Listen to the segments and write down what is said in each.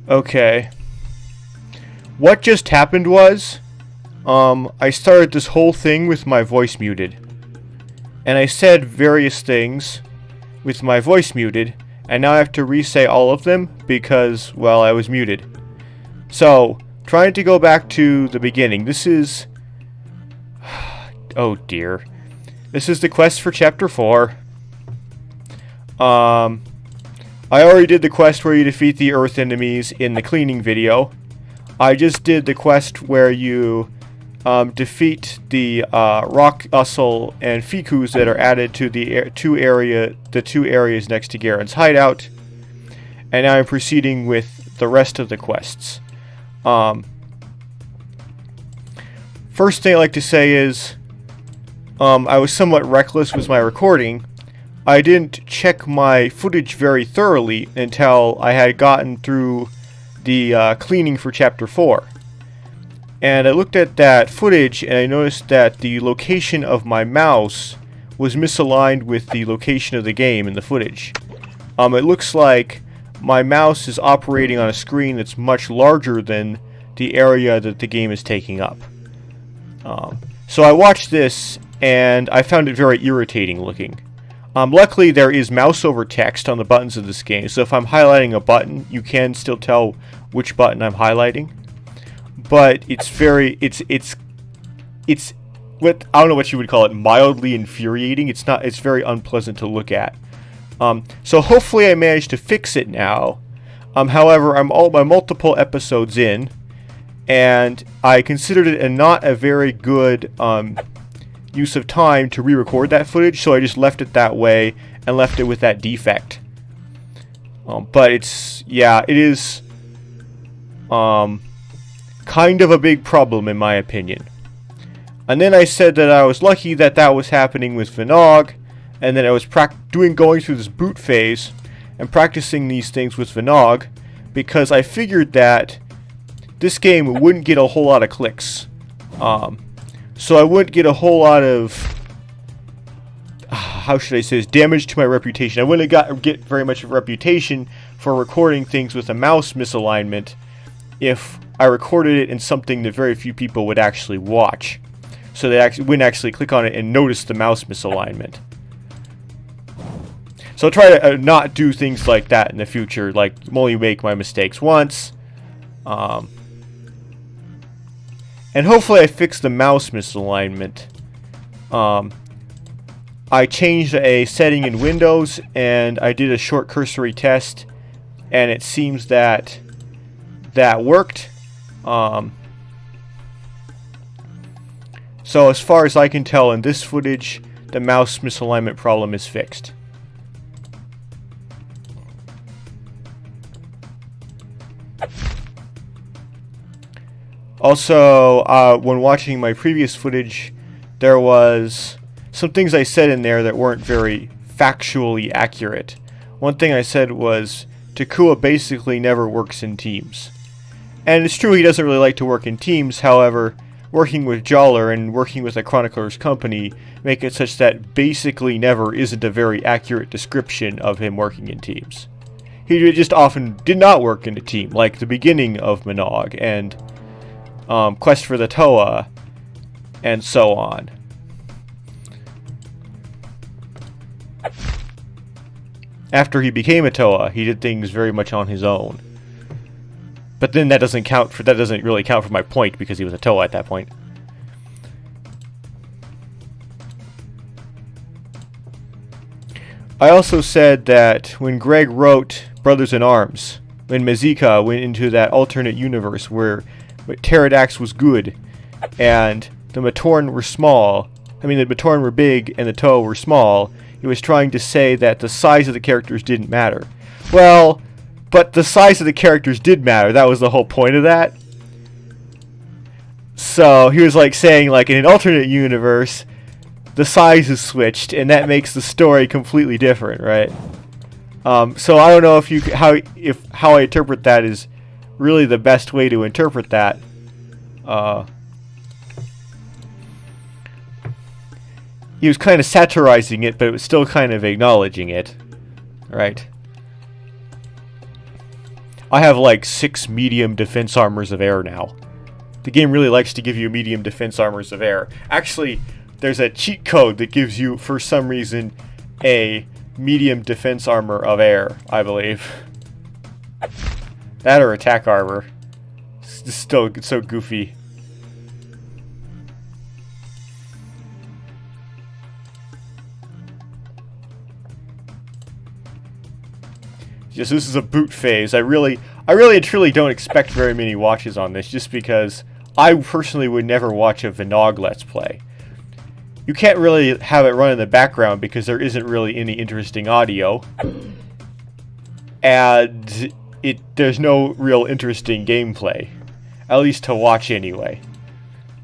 Okay. What just happened was, I started this whole thing with my voice muted. And I said various things with my voice muted, and now I have to re-say all of them because, well, I was muted. So, trying to go back to the beginning. This is... oh dear. This is the quest for Chapter 4. I already did the quest where you defeat the Earth enemies in the cleaning video. I just did the quest where you defeat the rock uscle and ficus that are added to the two areas next to Garen's hideout. And now I'm proceeding with the rest of the quests. First thing I'd like to say is I was somewhat reckless with my recording. I didn't check my footage very thoroughly until I had gotten through the cleaning for Chapter 4. And I looked at that footage and I noticed that the location of my mouse was misaligned with the location of the game in the footage. It looks like my mouse is operating on a screen that's much larger than the area that the game is taking up. So I watched this and I found it very irritating looking. Luckily, there is mouse over text on the buttons of this game, so if I'm highlighting a button, you can still tell which button I'm highlighting. But it's what I don't know what you would call it, mildly infuriating. It's very unpleasant to look at. So hopefully I managed to fix it now. However, I'm multiple episodes in, and I considered it not a very good use of time to re-record that footage, so I just left it that way and left it with that defect. But it is kind of a big problem in my opinion. And then I said that I was lucky that that was happening with Vinog, and then I was going through this boot phase and practicing these things with Vinog because I figured that this game wouldn't get a whole lot of clicks. So I wouldn't get a whole lot of, how should I say this, damage to my reputation. I wouldn't get very much of a reputation for recording things with a mouse misalignment if I recorded it in something that very few people would actually watch. So they wouldn't actually click on it and notice the mouse misalignment. So I'll try to not do things like that in the future, like only make my mistakes once. And hopefully I fix the mouse misalignment. I changed a setting in Windows and I did a short cursory test, and it seems that that worked. So as far as I can tell in this footage, the mouse misalignment problem is fixed. Also, when watching my previous footage, there was some things I said in there that weren't very factually accurate. One thing I said was, Takua basically never works in teams. And it's true he doesn't really like to work in teams, however, working with Joller and working with a chronicler's company make it such that basically never isn't a very accurate description of him working in teams. He just often did not work in a team, like the beginning of Minog and Quest for the Toa, and so on. After he became a Toa, he did things very much on his own. But then that doesn't really count for my point because he was a Toa at that point. I also said that when Greg wrote Brothers in Arms, when Mazika went into that alternate universe where Pterodax was good and the Matoran were small, the Matoran were big and the Toa were small, he was trying to say that the size of the characters didn't matter. Well, but the size of the characters did matter. That was the whole point of that. So he was like saying, like, in an alternate universe, the size is switched, and that makes the story completely different, right? So I don't know if how I interpret that is really the best way to interpret that. He was kind of satirizing it, but it was still kind of acknowledging it, right? I have like 6 medium defense armors of air now. The game really likes to give you medium defense armors of air. Actually, there's a cheat code that gives you, for some reason, a medium defense armor of air, I believe. That or attack armor. It's still so goofy. Just this is a boot phase. I really and truly don't expect very many watches on this, just because I personally would never watch a Vinog Let's Play. You can't really have it run in the background because there isn't really any interesting audio. And there's no real interesting gameplay. At least to watch anyway.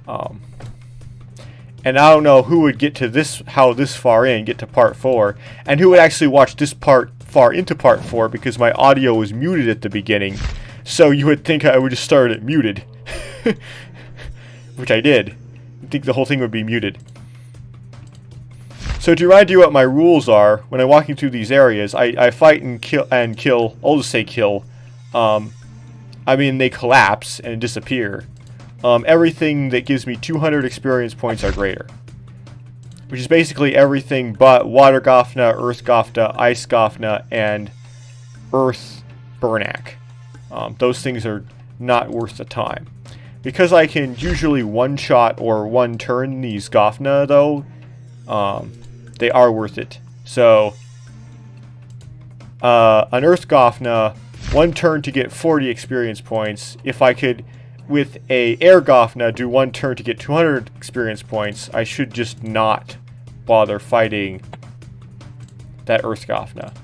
And I don't know who would get to this far in, get to part 4, and who would actually watch this part far into part 4 because my audio was muted at the beginning. So you would think I would just start it muted. Which I did. I think the whole thing would be muted. So to remind you what my rules are, when I'm walking through these areas, I fight and kill, I'll just say kill. They collapse and disappear. Everything that gives me 200 experience points or greater. Which is basically everything but Water Gothna, Earth Gothna, Ice Gothna, and Earth Burnak. Those things are not worth the time. Because I can usually one-shot or one-turn these Gothna, though, they are worth it. So, an Earth Gothna, one turn to get 40 experience points. If I could, with a Air Gothna, do one turn to get 200 experience points, I should just not bother fighting that Earth Gothna.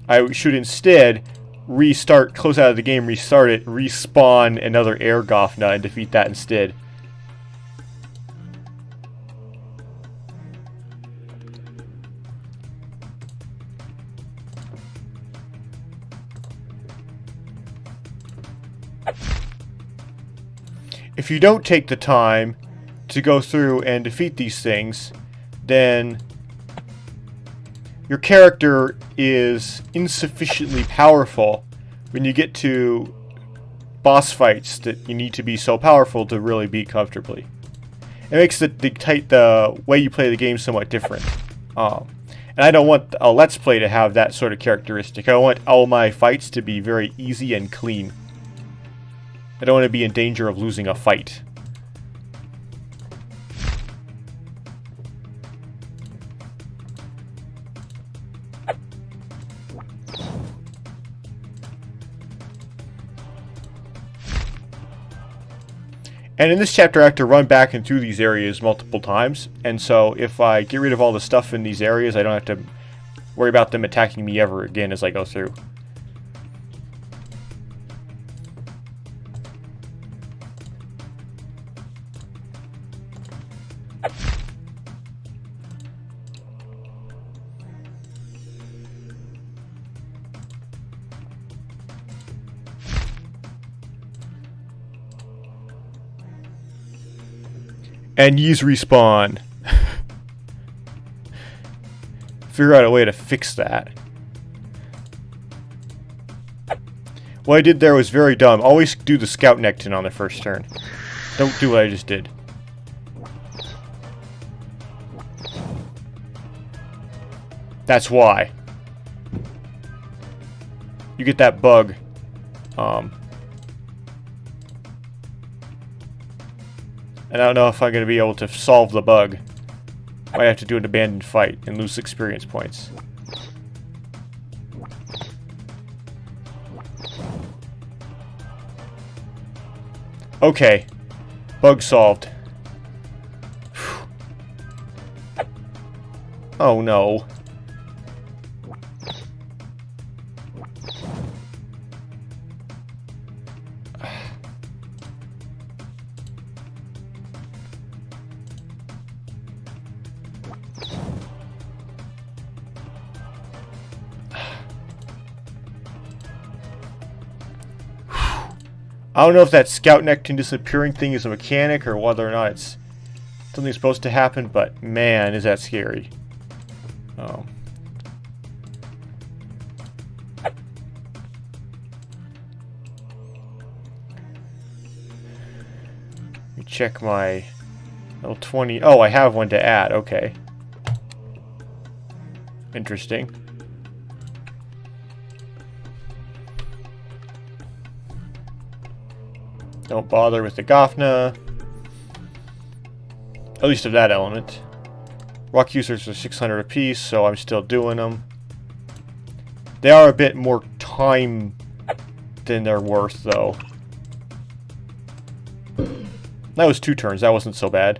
I should instead restart, close out of the game, restart it, respawn another Air Gothna, and defeat that instead. If you don't take the time to go through and defeat these things, then your character is insufficiently powerful when you get to boss fights that you need to be so powerful to really beat comfortably. It makes the way you play the game somewhat different. And I don't want a Let's Play to have that sort of characteristic. I want all my fights to be very easy and clean. I don't want to be in danger of losing a fight. And in this chapter I have to run back and through these areas multiple times, and so if I get rid of all the stuff in these areas, I don't have to worry about them attacking me ever again as I go through. And use respawn. Figure out a way to fix that. What I did there was very dumb. Always do the Scout Nectin on the first turn. Don't do what I just did. That's why. You get that bug. And I don't know if I'm going to be able to solve the bug. Might have to do an abandoned fight and lose experience points. Okay. Bug solved. Oh no. I don't know if that Scout Nectin disappearing thing is a mechanic or whether or not it's something supposed to happen, but man, is that scary. Oh. Let me check my level 20. Oh, I have one to add. Okay. Interesting. Don't bother with the Gothna. At least of that element. Rock users are 600 apiece, so I'm still doing them. They are a bit more time than they're worth, though. That was 2 turns. That wasn't so bad.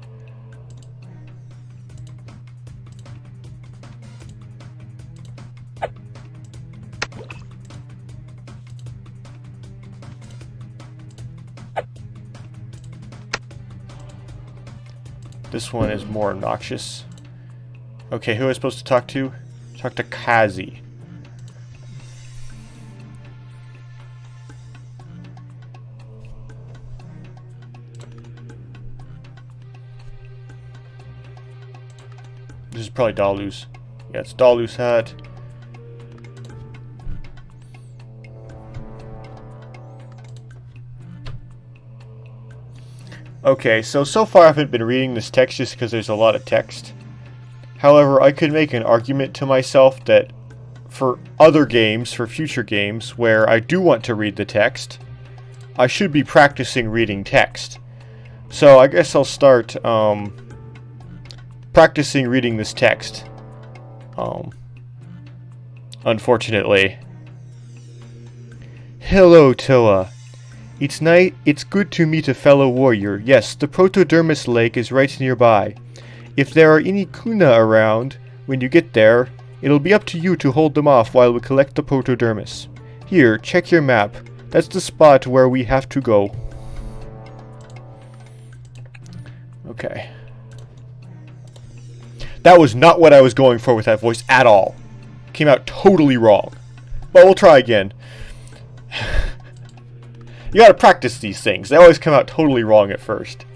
This one is more obnoxious. Okay, who am I supposed to talk to? Talk to Kazi. This is probably Dalu's. Yeah, it's Dalu's hat. Okay, so far I haven't been reading this text just because there's a lot of text. However, I could make an argument to myself that for other games, for future games, where I do want to read the text, I should be practicing reading text. So I guess I'll start practicing reading this text. Unfortunately. Hello, Toa. It's good to meet a fellow warrior. Yes, the Protodermis Lake is right nearby. If there are any Kuna around, when you get there, it'll be up to you to hold them off while we collect the Protodermis. Here, check your map. That's the spot where we have to go. Okay. That was not what I was going for with that voice at all. Came out totally wrong. But we'll try again. You gotta practice these things. They always come out totally wrong at first.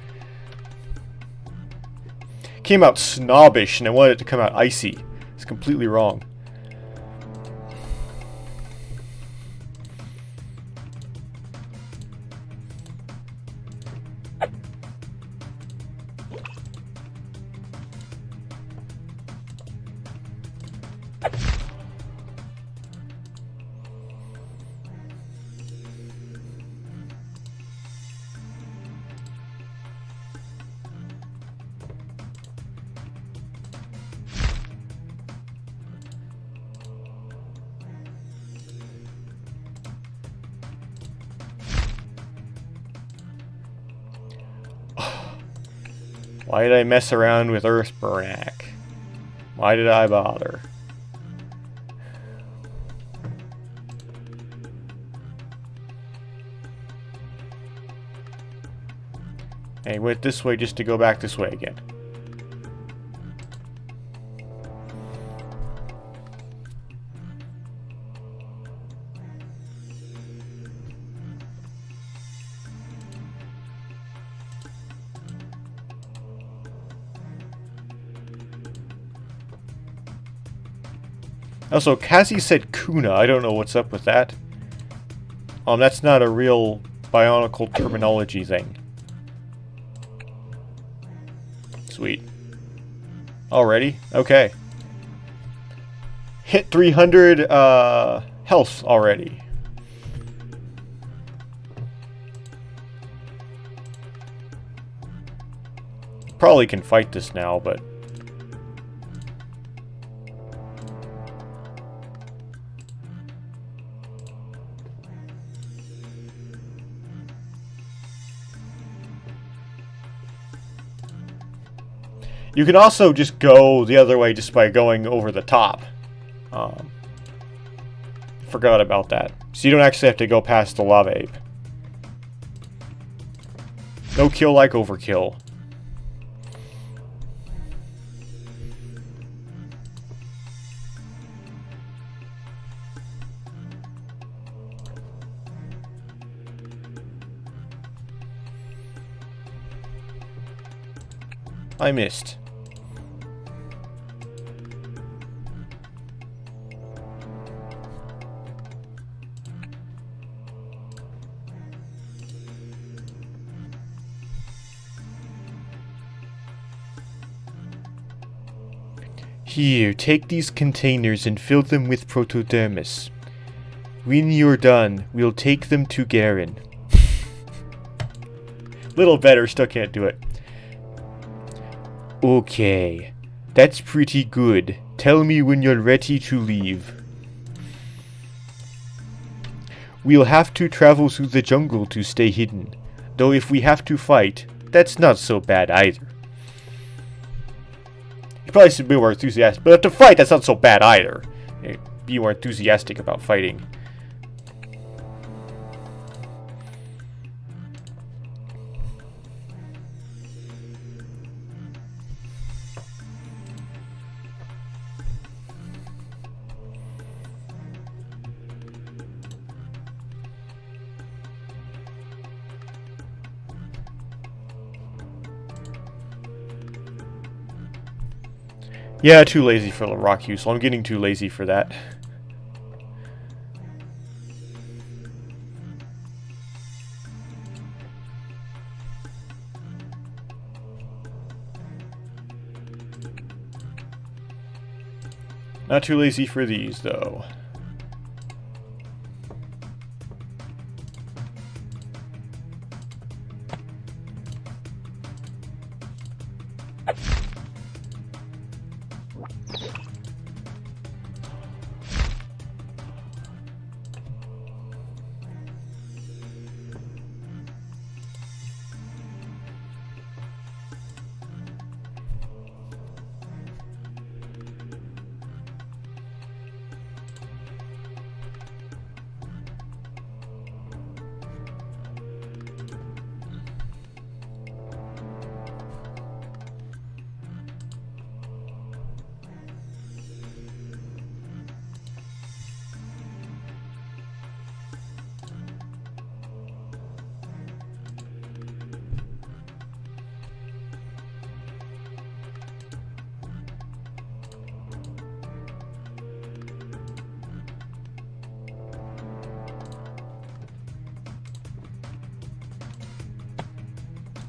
Came out snobbish and I wanted it to come out icy. It's completely wrong. Why did I mess around with Earthburnack? Why did I bother? I went this way just to go back this way again. Also, Cassie said Kuna. I don't know what's up with that. That's not a real Bionicle terminology thing. Sweet. Already? Okay. Hit 300 health already. Probably can fight this now, but... You can also just go the other way just by going over the top. Forgot about that. So you don't actually have to go past the lava ape. No kill like overkill. I missed. Here, take these containers and fill them with protodermis. When you're done, we'll take them to Garen. Little better, still can't do it. Okay, that's pretty good. Tell me when you're ready to leave. We'll have to travel through the jungle to stay hidden. Though if we have to fight, that's not so bad either. You probably should be more enthusiastic, but to fight, that's not so bad either. Be more enthusiastic about fighting. Yeah, too lazy for the rock use. I'm getting too lazy for that. Not too lazy for these, though.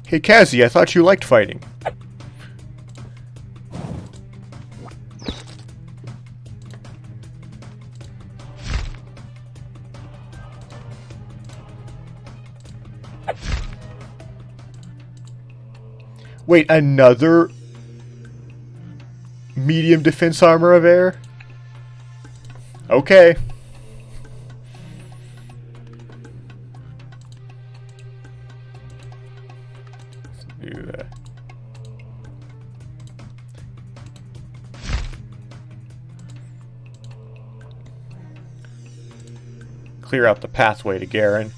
Hey, Kazzy, I thought you liked fighting. Wait, another medium defense armor of air? Okay. Let's do that. Clear out the pathway to Garen.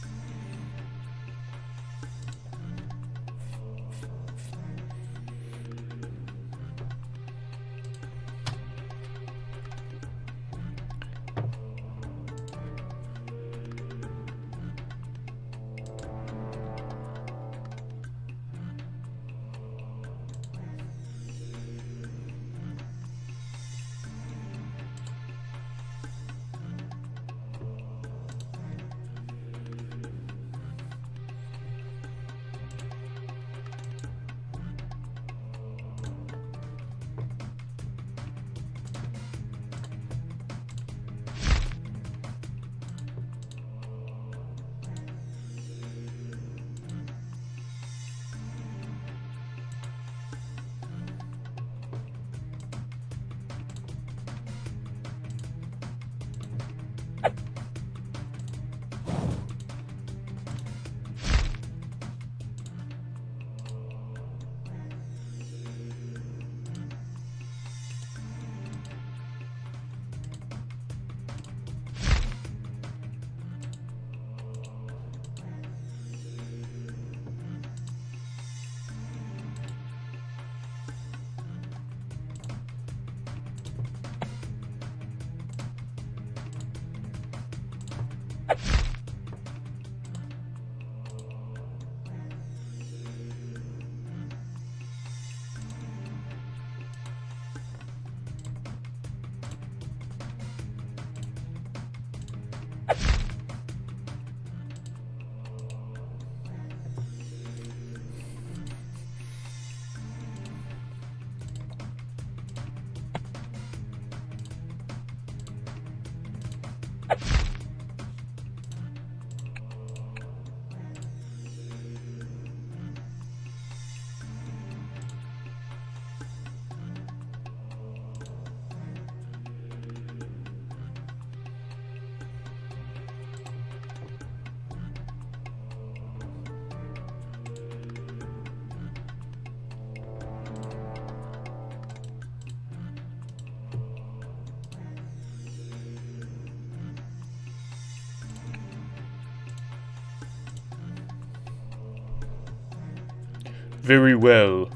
Very well.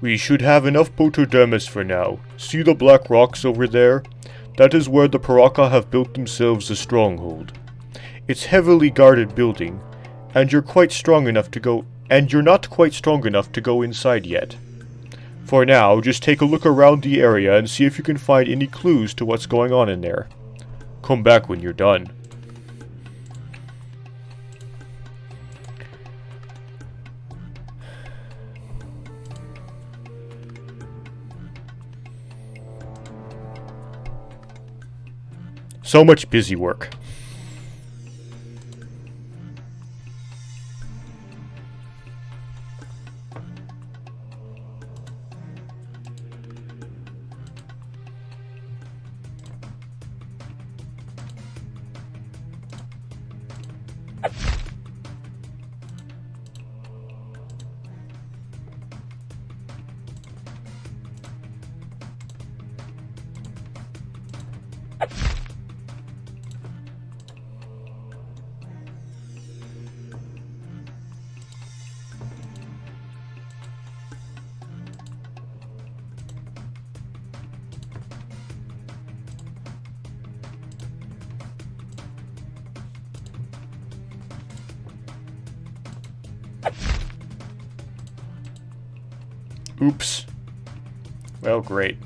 We should have enough Potodermis for now. See the black rocks over there? That is where the Paraka have built themselves a stronghold. It's heavily guarded building, and you're not quite strong enough to go inside yet. For now, just take a look around the area and see if you can find any clues to what's going on in there. Come back when you're done. So much busy work. Oops. Well, great.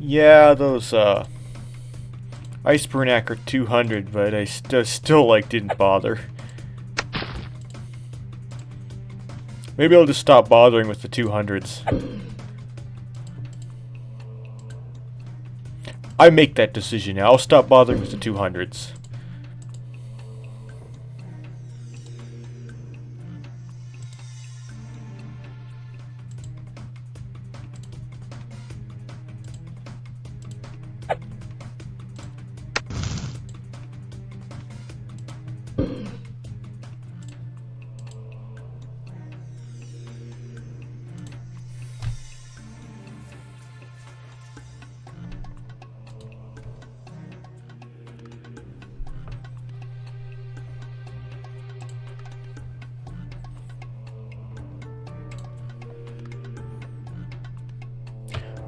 Yeah, those Iceburn are 200, but I still like didn't bother. Maybe I'll just stop bothering with the 200s. I make that decision now. I'll stop bothering with the 200s.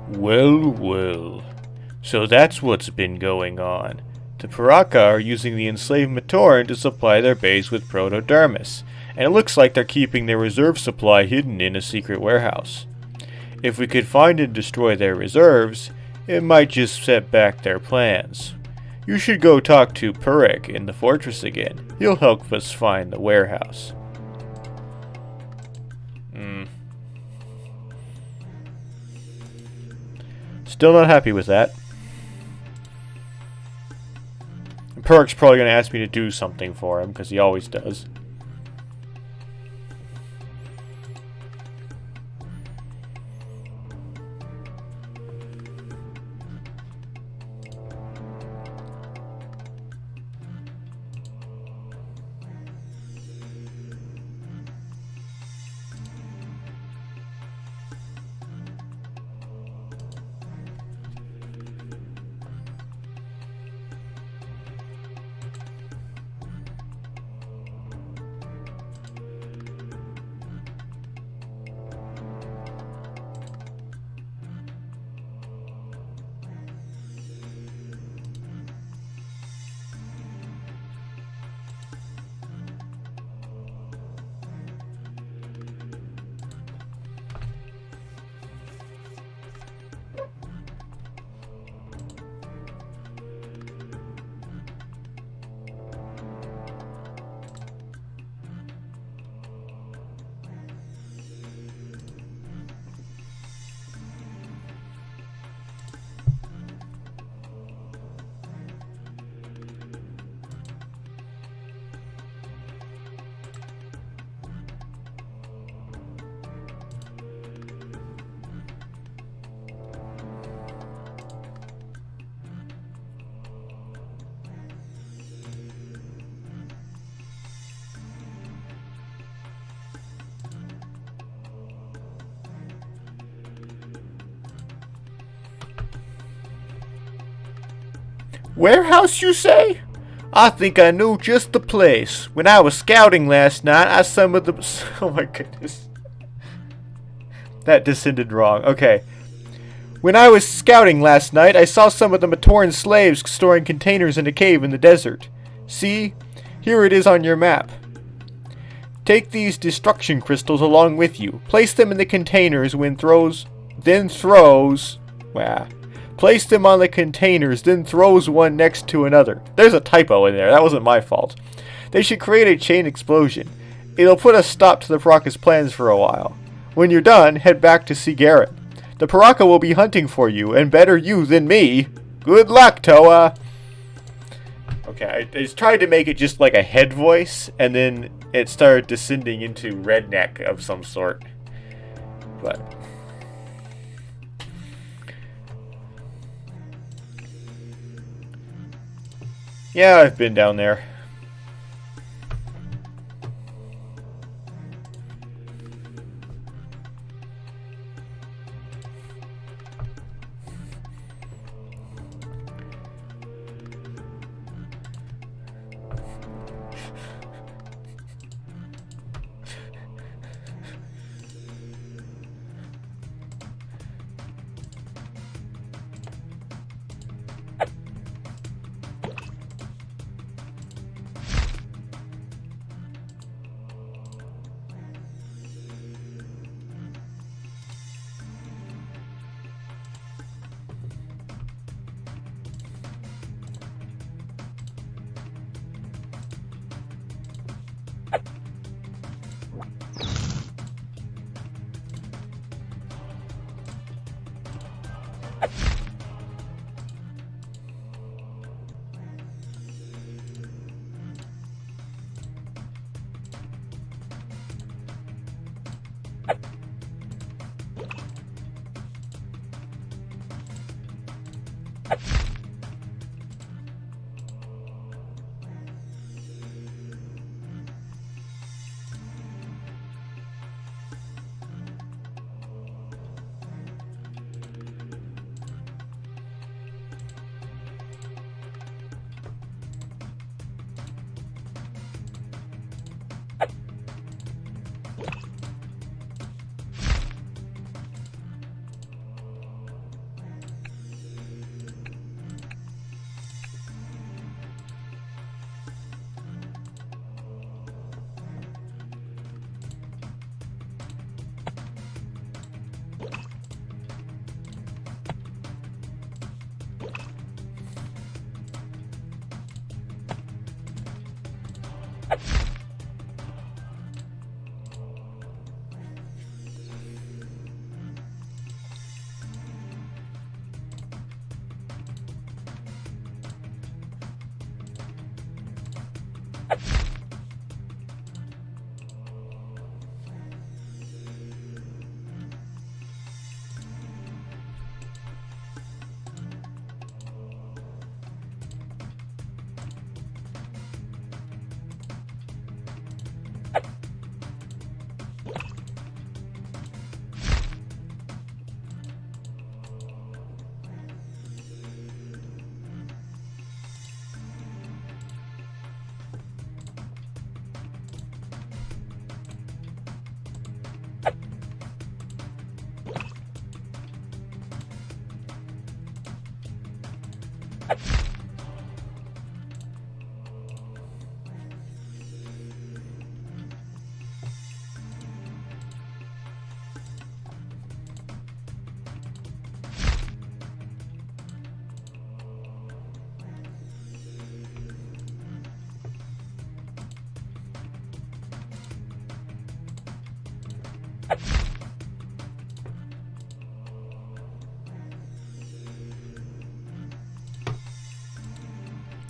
Well, well. So that's what's been going on. The Paraka are using the enslaved Matoran to supply their base with protodermis, and it looks like they're keeping their reserve supply hidden in a secret warehouse. If we could find and destroy their reserves, it might just set back their plans. You should go talk to Perek in the fortress again. He'll help us find the warehouse. Still not happy with that. And Perek's probably going to ask me to do something for him, because he always does. Warehouse, you say? I think I knew just the place. When I was scouting last night, I summoned the... Oh my goodness. That descended wrong. Okay. When I was scouting last night, I saw some of the Matoran slaves storing containers in a cave in the desert. See? Here it is on your map. Take these destruction crystals along with you. Place them in the containers Place them on the containers, then throws one next to another. There's a typo in there. That wasn't my fault. They should create a chain explosion. It'll put a stop to the Paraka's plans for a while. When you're done, head back to see Garrett. The Paraka will be hunting for you, and better you than me. Good luck, Toa! Okay, I just tried to make it just like a head voice, and then it started descending into redneck of some sort. But... yeah, I've been down there.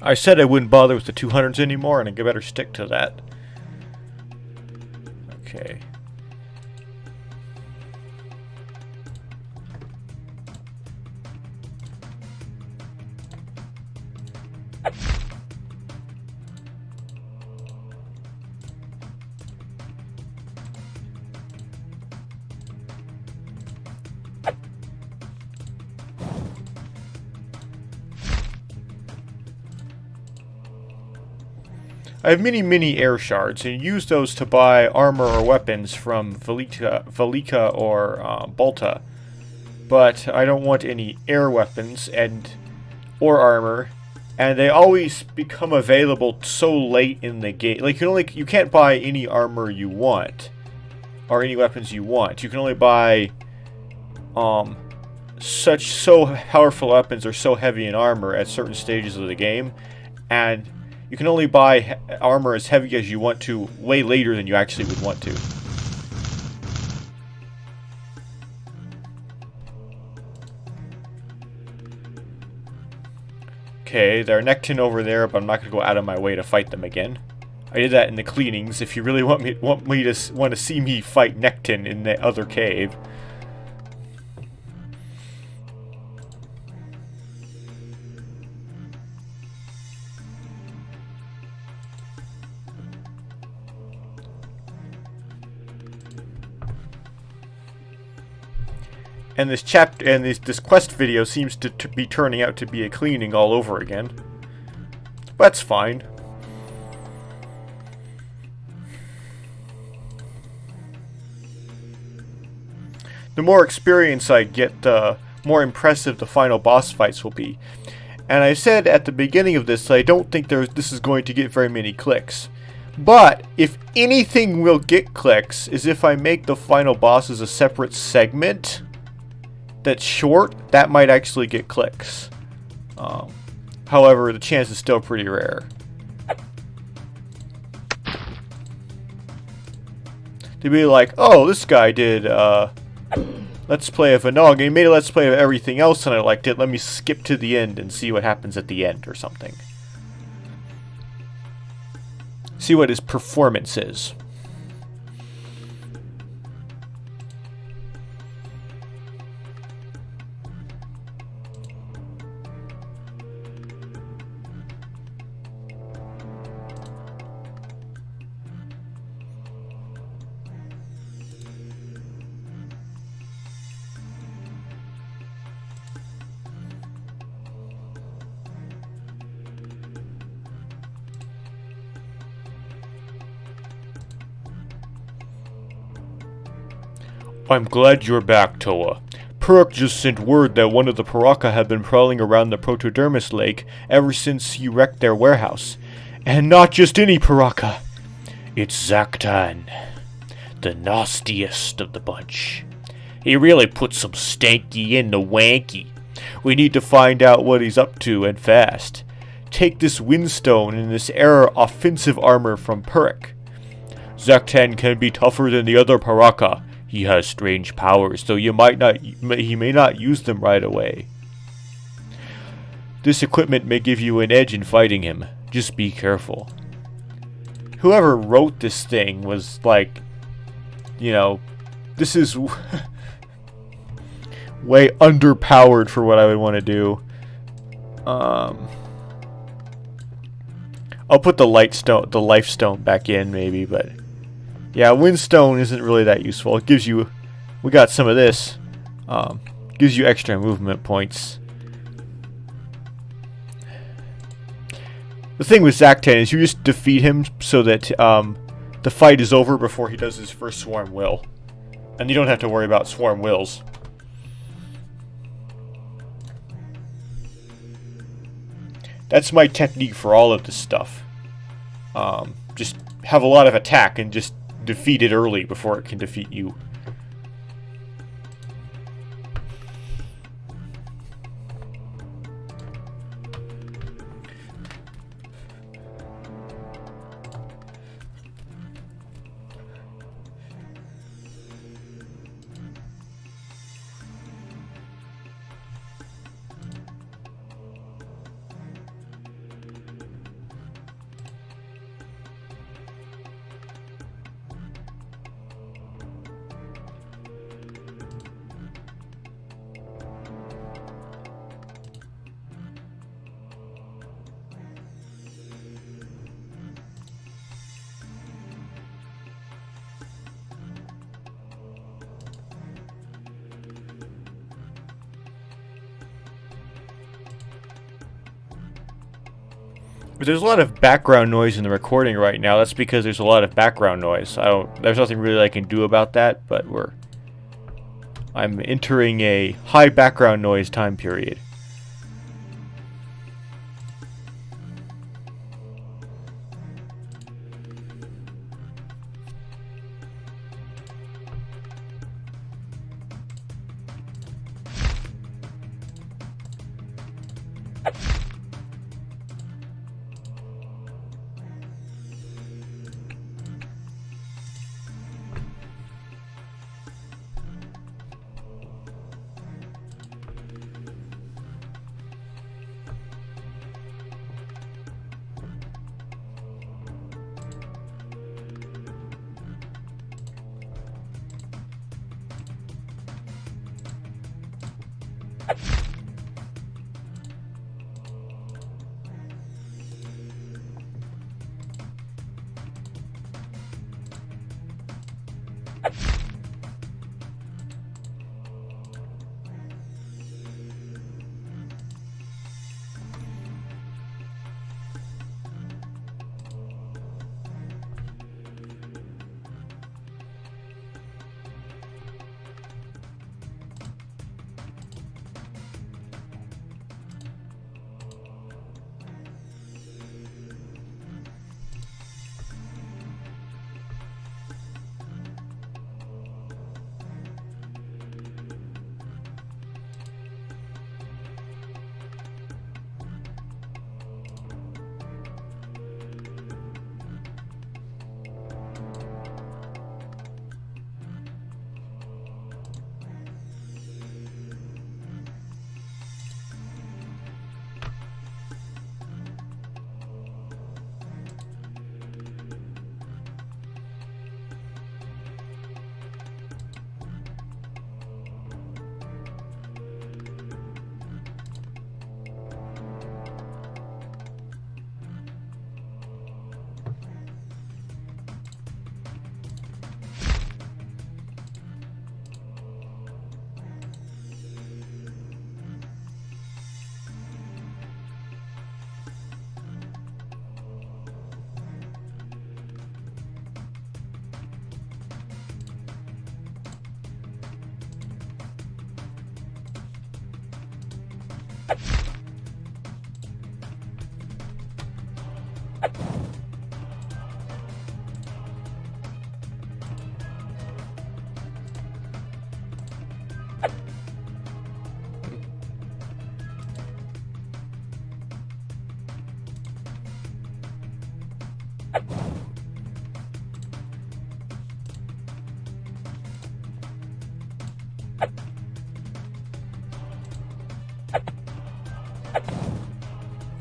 I said I wouldn't bother with the 200s anymore, and I better stick to that. Okay. I have many air shards, and use those to buy armor or weapons from Velika or Balta. But I don't want any air weapons or armor, and they always become available so late in the game. Like you can't buy any armor you want or any weapons you want. You can only buy so powerful weapons or so heavy in armor at certain stages of the game, and you can only buy armor as heavy as you want to way later than you actually would want to. Okay, there are Nekton over there, but I'm not going to go out of my way to fight them again. I did that in the cleanings. If you really want to see me fight Nekton in the other cave. And this chapter and this quest video seems to be turning out to be a cleaning all over again. That's fine. The more experience I get, the more impressive the final boss fights will be. And I said at the beginning of this, I don't think this is going to get very many clicks. But if anything will get clicks is if I make the final bosses a separate segment that's short, that might actually get clicks. However, the chance is still pretty rare. to be like, oh, this guy did Let's Play of Anog, and he made a Let's Play of everything else and I liked it. Let me skip to the end and see what happens at the end or something. See what his performance is. I'm glad you're back, Toa. Perk just sent word that one of the Paraka had been prowling around the Protodermis Lake ever since you wrecked their warehouse. And not just any Paraka. It's Zaktan, the nastiest of the bunch. He really put some stanky in the wanky. We need to find out what he's up to, and fast. Take this Windstone and this Air offensive armor from Perk. Zaktan can be tougher than the other Paraka. He has strange powers, though he may not use them right away. This equipment may give you an edge in fighting him. Just be careful. Whoever wrote this thing was like, you know, this is way underpowered for what I would want to do. I'll put the life stone back in maybe, but yeah, Windstone isn't really that useful. It gives you, we got some of this, gives you extra movement points. The thing with Zaktan is you just defeat him so that the fight is over before he does his first Swarm Will. And you don't have to worry about Swarm Wills. That's my technique for all of this stuff. Just have a lot of attack and just defeat it early before it can defeat you. But there's a lot of background noise in the recording right now. That's because there's a lot of background noise. There's nothing really I can do about that, but I'm entering a high background noise time period.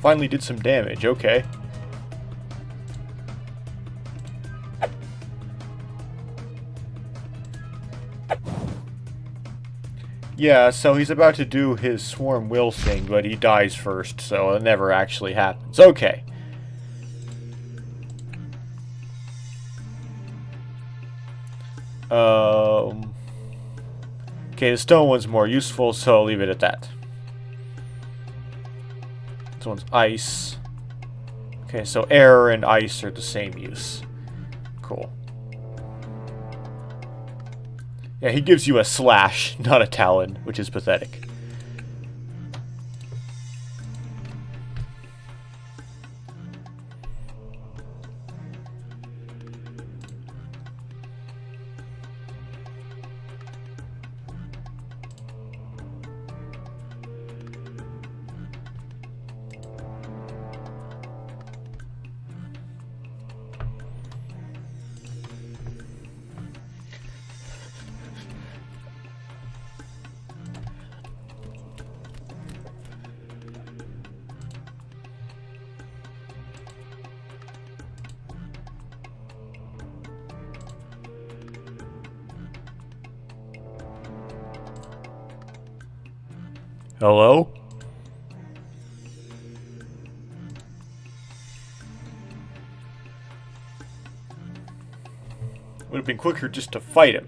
Finally did some damage, okay. Yeah, so he's about to do his swarm will thing, but he dies first, so it never actually happens. Okay. Okay, the stone one's more useful, so I'll leave it at that. This one's ice. Okay, so air and ice are the same use. Cool. Yeah, he gives you a slash, not a talon, which is pathetic. Hello? Would have been quicker just to fight him.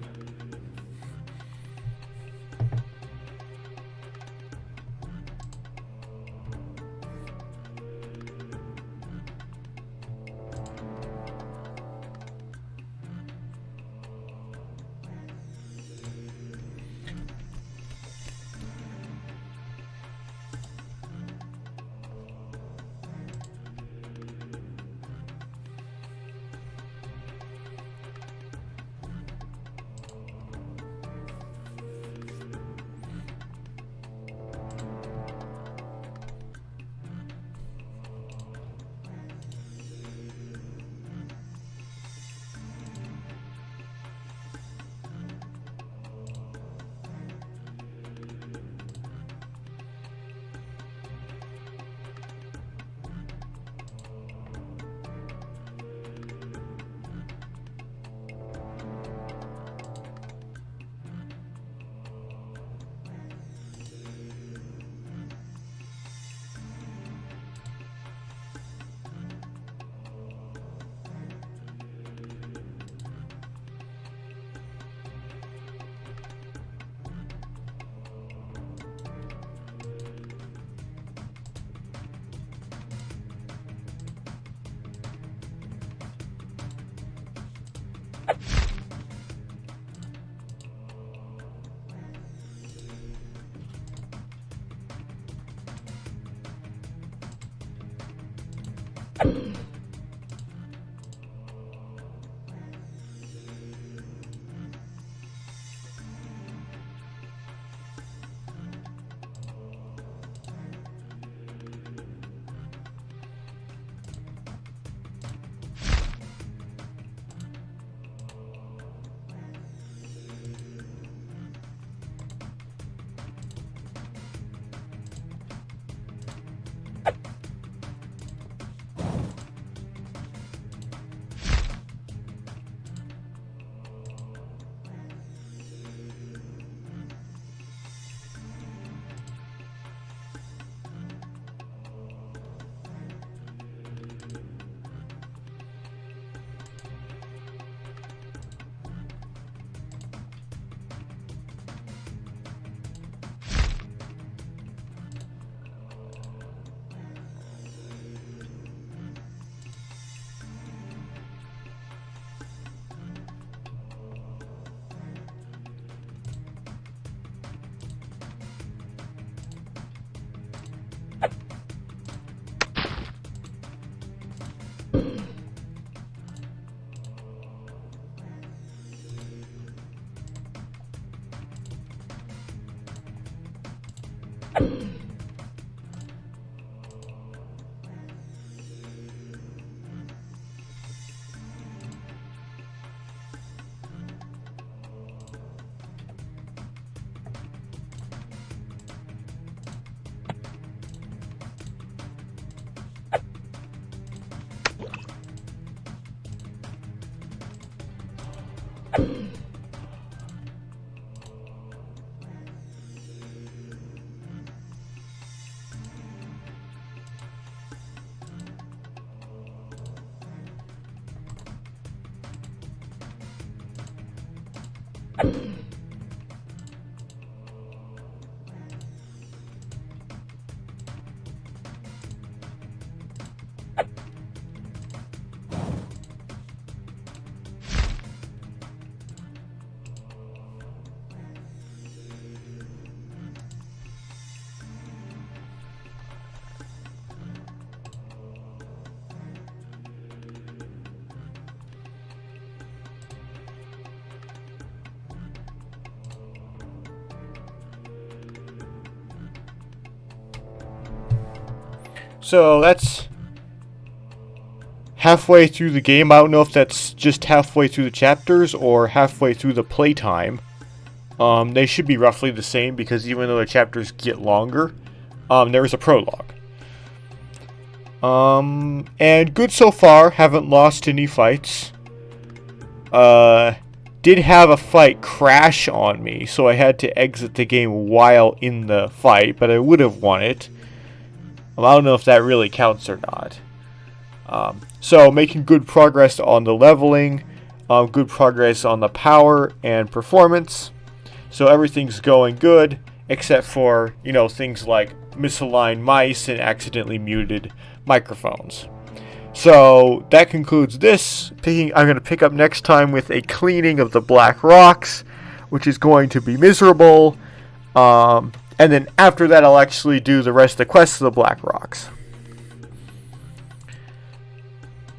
So that's halfway through the game. I don't know if that's just halfway through the chapters or halfway through the playtime. They should be roughly the same because even though the chapters get longer, there is a prologue. And good so far. Haven't lost any fights. Did have a fight crash on me, so I had to exit the game while in the fight, but I would have won it. I don't know if that really counts or not. So making good progress on the leveling, good progress on the power and performance. So everything's going good, except for, things like misaligned mice and accidentally muted microphones. So that concludes this. I'm going to pick up next time with a cleaning of the black rocks, which is going to be miserable. And then after that, I'll actually do the rest of the quests of the Black Rocks.